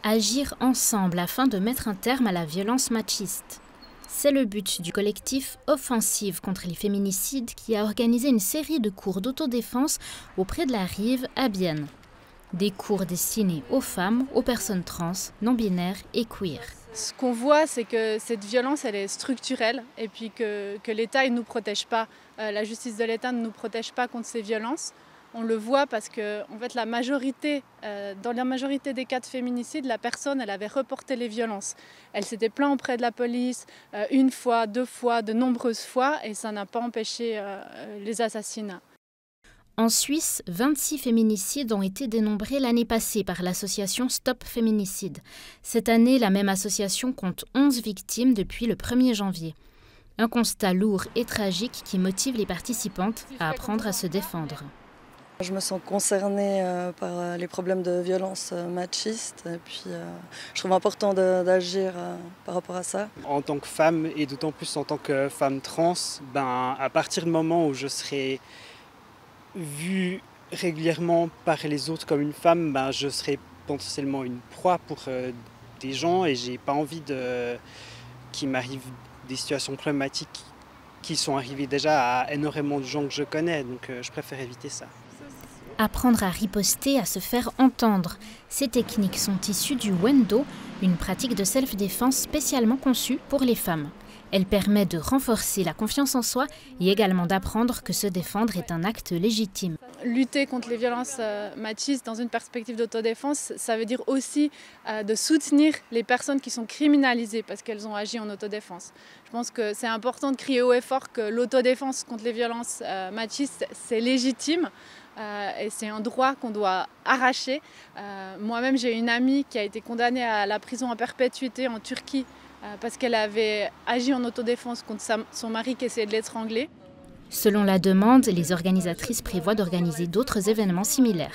Agir ensemble afin de mettre un terme à la violence machiste. C'est le but du collectif Offensive contre les féminicides qui a organisé une série de cours d'autodéfense auprès de la Rive à Bienne. Des cours destinés aux femmes, aux personnes trans, non-binaires et queer. Ce qu'on voit, c'est que cette violence, elle est structurelle et puis que l'État ne nous protège pas. La justice de l'État ne nous protège pas contre ces violences. On le voit parce que en fait, dans la majorité des cas de féminicide, la personne elle avait reporté les violences. Elle s'était plainte auprès de la police une fois, deux fois, de nombreuses fois et ça n'a pas empêché les assassinats. En Suisse, 26 féminicides ont été dénombrés l'année passée par l'association Stop Féminicide. Cette année, la même association compte 11 victimes depuis le 1er janvier. Un constat lourd et tragique qui motive les participantes à apprendre à se défendre. Je me sens concernée par les problèmes de violence machiste et puis je trouve important d'agir par rapport à ça. En tant que femme et d'autant plus en tant que femme trans, à partir du moment où je serai vue régulièrement par les autres comme une femme, je serai potentiellement une proie pour des gens et j'ai pas envie qu'il m'arrive des situations problématiques qui sont arrivées déjà à énormément de gens que je connais, donc je préfère éviter ça. Apprendre à riposter, à se faire entendre. Ces techniques sont issues du Wendo, une pratique de self-défense spécialement conçue pour les femmes. Elle permet de renforcer la confiance en soi et également d'apprendre que se défendre est un acte légitime. Lutter contre les violences machistes dans une perspective d'autodéfense, ça veut dire aussi de soutenir les personnes qui sont criminalisées parce qu'elles ont agi en autodéfense. Je pense que c'est important de crier haut et fort que l'autodéfense contre les violences machistes, c'est légitime. Et c'est un droit qu'on doit arracher. Moi-même, j'ai une amie qui a été condamnée à la prison à perpétuité en Turquie parce qu'elle avait agi en autodéfense contre son mari qui essayait de l'étrangler. Selon la demande, les organisatrices prévoient d'organiser d'autres événements similaires.